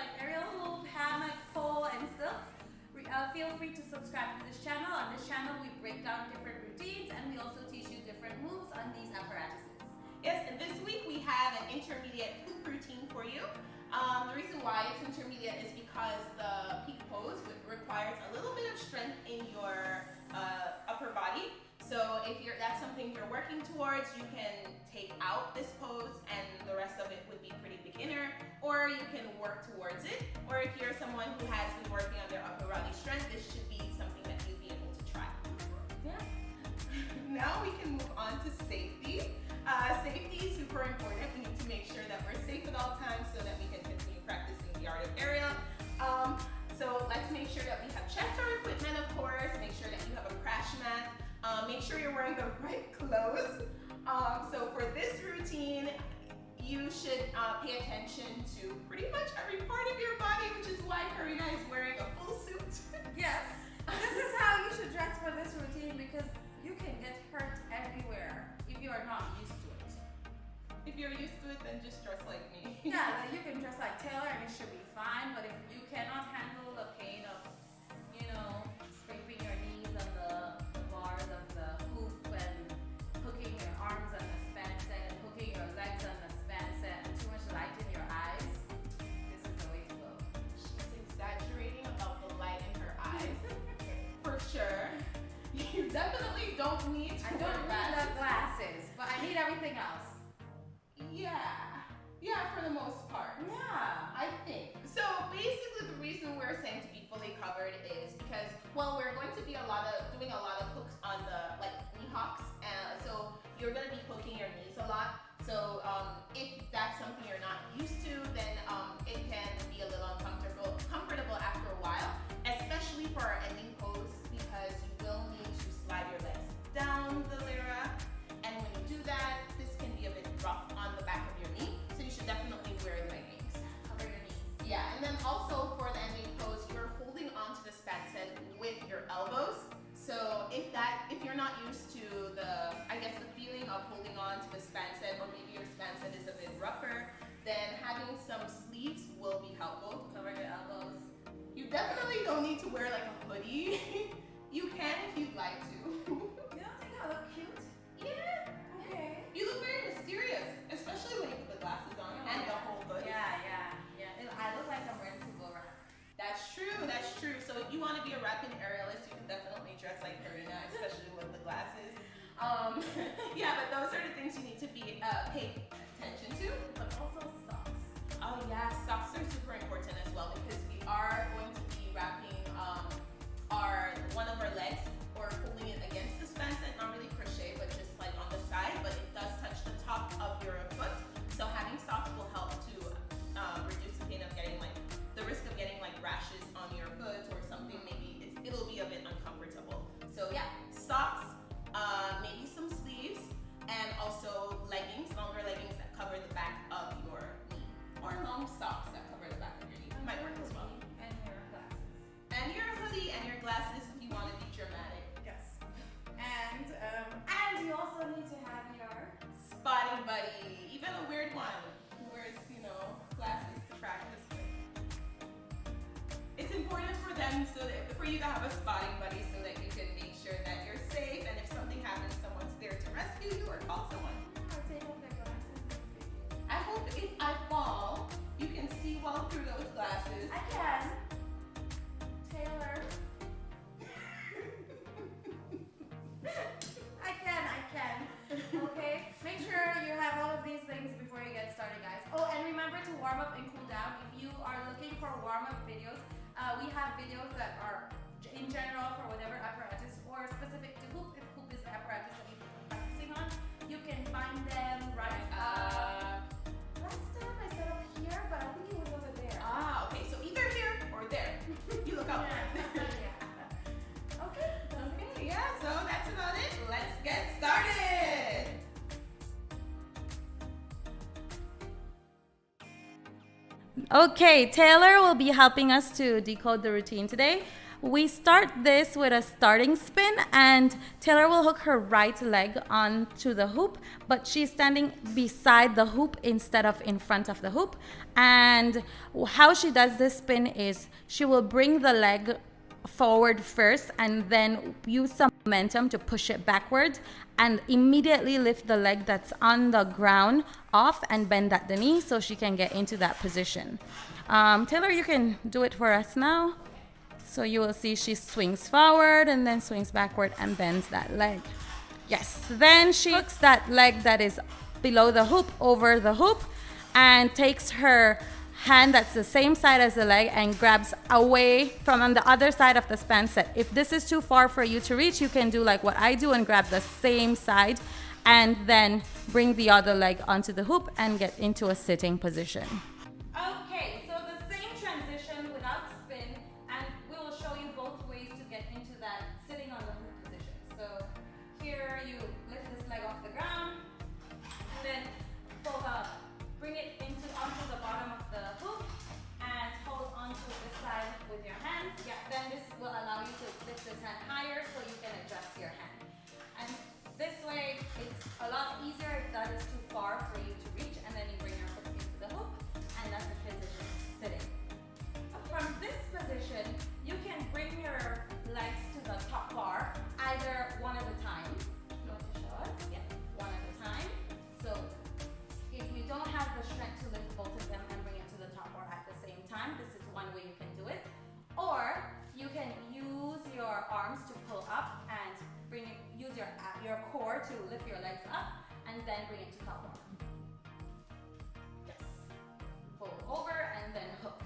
like aerial hoop, hammock, pole, and stilts, feel free to subscribe to this channel. On this channel, we break down different routines and we also teach you different moves on these apparatuses. Yes, and this week we have an intermediate hoop routine for you. The reason why it's intermediate is because the peak pose requires a little bit of strength in your upper body. So if that's something you're working towards, you can take out this pose and the rest of it would be pretty beginner, or you can work towards it. Or if you're someone who has been working on their upper body strength, this should be something that you'll be able to try. Yeah. Now we can move on to safety. Safety is super important. We need to make sure that we're safe at all times so that we can continue practicing the art of aerial. So let's make sure that we have checked our equipment, of course. Make sure that you have a crash mat. Make sure you're wearing the right clothes. So for this routine, you should pay attention to pretty much every part of your body, which is why Karina is wearing a full suit. Yes. This is how you should dress for this routine because you can get hurt everywhere if you are not used to it. If you're used to it, then just dress like me. Yeah, like you can dress like Taylor and it should be fine, but if you cannot handle the pain of, scraping your knees on the bars of the hoop and hooking your arms on the spanset and hooking your legs on the spanset and too much light in your eyes, this is the way to go. She's exaggerating about the light in her eyes. For sure. You definitely don't need to I don't need the glasses, but I need everything else. Yeah, for the most part. Yeah. I think. So basically the reason we're saying to be fully covered is because, well, we're going to be doing a lot of hooks on the, knee hocks. So you're going to be hooking your knees a lot. So if that's something you're not used to, then it can be a little comfortable after a while, especially for our ending pose because you will need to slide your legs down the lyra. And when you do that, this can be a bit rough on the back of your knee. So you should definitely wear leggings. Cover your knees. Yeah, and then also for the ending pose, you're holding onto the spanset with your elbows. So if you're not used to the feeling of holding on to the spanset, or maybe your spanset is a bit rougher, then having some sleeves will be helpful. Cover your elbows. You definitely don't need to wear like a hoodie. You can if you'd like to. You don't think I look cute? Yeah. Okay. You look very mysterious, especially when you put the glasses on and the whole hood. Yeah. I look like I'm ready to go rap. That's true. So if you want to be a rapping aerialist, you can definitely dress like Karina, especially with the glasses. Yeah, but those are the things you need to pay attention to. But also socks. Oh yeah, socks are super important as well because we are going to be wrapping one of our legs or holding it against the spanset, not really crochet, but just like on the side, but it does touch the top of your foot. So having socks will help to reduce the pain of the risk of getting rashes on your foot or something. Maybe it'll be a bit uncomfortable. So yeah, socks, maybe some sleeves, and also longer leggings that cover the back of your knee, or long socks that cover the back of your knee. Might work as well. And your glasses. And your hoodie and your glasses if you want to be dramatic. Yes. And you also need to have your Spotting buddy, even a weird one who wears, glasses to practice with. It's important for you to have a spotting buddy so that you can make sure that you're safe, and if something happens, someone's there to rescue you or call someone. I hope if I fall, you can see well through those glasses. I can. Taylor. I can. Okay? Make sure you have all of these things before you get started, guys. Oh, and remember to warm up and cool down. If you are looking for warm-up videos, we have videos that are in general for whatever apparatus or specific to hoop. If hoop is the apparatus that you're practicing on, you can find them right up. Last time I set up here, but I think it was over there. Ah, okay. So either here or there. You look out for it. Yeah. Okay. Yeah, so that's about it. Let's get started. Okay, Taylor will be helping us to decode the routine today. We start this with a starting spin, and Taylor will hook her right leg onto the hoop, but she's standing beside the hoop instead of in front of the hoop. And how she does this spin is she will bring the leg forward first and then use some momentum to push it backward and immediately lift the leg that's on the ground off and bend at the knee so she can get into that position. Taylor, you can do it for us now. So you will see she swings forward and then swings backward and bends that leg. Yes, then she hooks that leg that is below the hoop over the hoop and takes her hand that's the same side as the leg and grabs away from on the other side of the spanset. If this is too far for you to reach, you can do like what I do and grab the same side and then bring the other leg onto the hoop and get into a sitting position. Okay, so the same transition without spin, and we will show you both ways to get into that sitting on the hoop position. So here you lift this leg off the ground and then bring it onto the bottom of the hoop and hold onto this side with your hand. Yeah, then this will allow you to lift this hand higher so you can adjust your hand. And this way, it's a lot easier if that is too far for you to reach, and then you bring your foot into the hoop, and that's the position sitting. From this position, you can bring your legs to the top bar, either one at a time. You want to show us? Yeah, one at a time. So if you don't have the strength to lift both of them and bring it to the top bar at the same time, this is one way you can do it. Or you can use your arms to pull up and use your core to lift your legs up and then bring it to top bar. Yes. Fold over and then hook.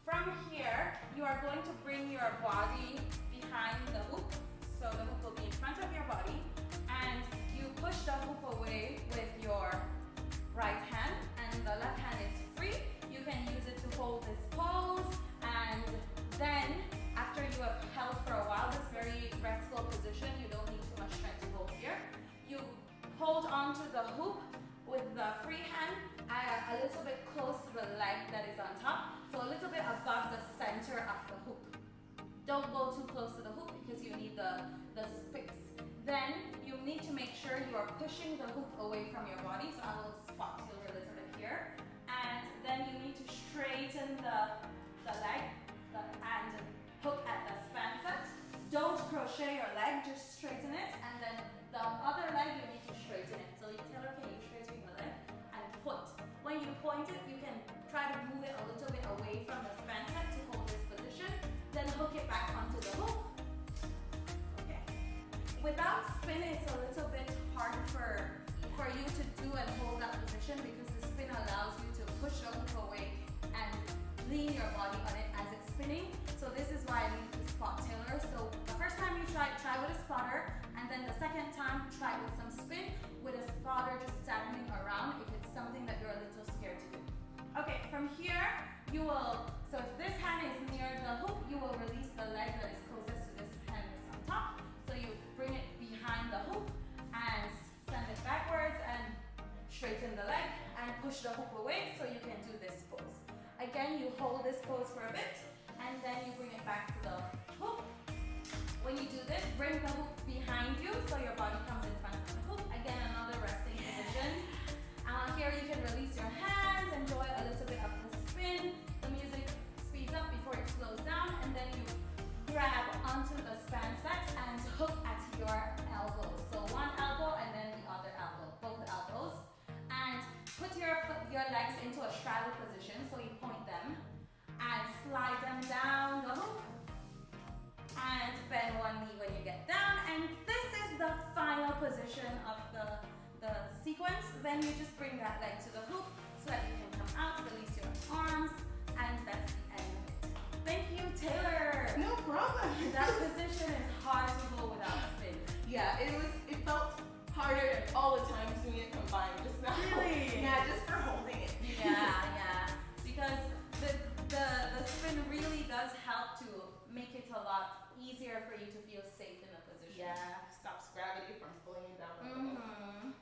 From here, you are going to bring your body behind the hoop. So the hoop will be in front of your body, and you push the hoop away with your right hand, and the left hand is free. You can use it to hold this pose, and then after you have held for a while this very restful position, you don't need too much strength to hold here. You hold onto the hoop with the free hand a little bit close to the leg that is on top, so a little bit above the center of the hoop. Don't go too close to the hoop because you need the space. Then you need to make sure you are pushing the hoop away from your body, so I will spot you a little bit here. And then you need to straighten the leg and hook at the spanset. Don't crochet your leg, just straighten it, and then the other leg you need to straighten it. So Taylor, can you straighten your leg and point? When you point it, you can try to move it a little bit away from the spanset to hold this position, then hook it back onto the hoop. Okay. Without spin, it's a little bit hard for you to do and hold that position because the spin allows you to push the hoop away and lean your body on it as it's spinning. So this is why I need to spot Taylor. So the first time you try with a spotter, and then the second time try with some spin with a spotter just standing around if it's something that you're a little scared to do. Okay, from here you will, so if this hand is near the hoop, you will release the leg that is closest to this hand that's on top. So you bring it behind the hoop and send it backwards and straighten the leg and push the hoop away so you can do this pose. Again, you hold this pose for a bit and then you bring it back to the hoop. When you do this, bring the hoop behind you so your body comes in front of the hoop. Again, another resting position. Here you can release your hands, enjoy a little bit of the spin. The music speeds up before it slows down, and then you grab onto the spanset and hook at your elbows. So one elbow and then the other elbow, both elbows. And put your legs into a straddle position, so you point them and slide them down the hoop and bend one knee when you get down. And this is the final position of the sequence. Then you just bring that leg to the hoop so that you can come out, release your arms, and that's the end of it. Thank you, Taylor. No problem. That position is hard to hold without spin. Yeah, it felt harder all the time doing it combined just now. Really? Yeah, just for holding it. Yeah. Because the spin really does help to make it a lot easier for you to feel safe in a position. Yeah, stops gravity from pulling you down. Mm-hmm.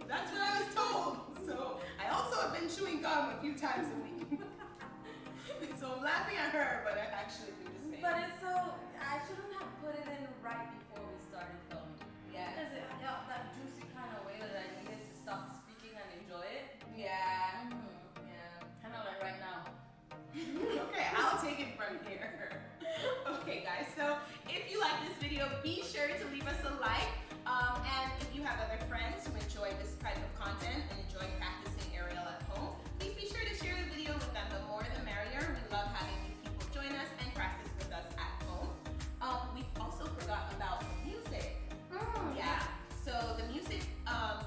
That's what I was told. So I also have been chewing gum a few times a week. So I'm laughing at her, but I actually do the same. But it's so, I shouldn't have put it in right before we started filming. Yeah. Because it got that juicy kind of way that I needed to stop speaking and enjoy it. Yeah. Mm-hmm. Yeah. Kind of like right now. Okay, I'll take it from here. Okay, guys. So if you like this video, be sure to leave us a like. And if you have other friends who enjoy this type of content and enjoy practicing aerial at home, please be sure to share the video with them. The more the merrier. We love having new people join us and practice with us at home. We also forgot about music. Yeah. So the music,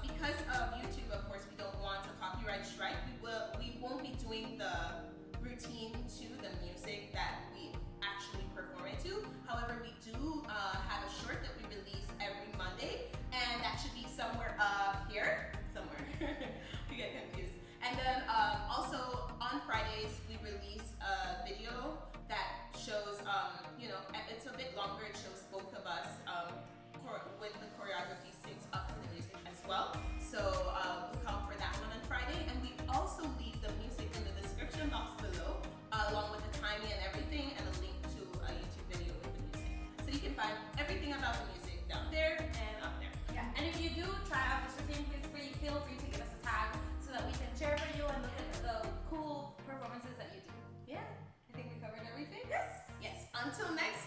because of YouTube, of course, we don't want a copyright strike. We won't be doing the routine to the music that we actually perform it to. However, we do have a short that we release every Monday, and that should be somewhere up here. Somewhere. We get confused. And then also on Fridays, we release a video that shows, it's a bit longer. It shows both of us with the choreography syncs up to the music as well. So look out for that one on Friday. And we also leave the music in the description box below, along with the timing and everything, and a link to a YouTube video with the music. So you can find everything about the music down there and up there. Yeah, and if you do try out this routine, please feel free to give us a tag so that we can share for you and look at the cool performances that you do. Yeah, I think we covered everything. Yes. Yes. Until next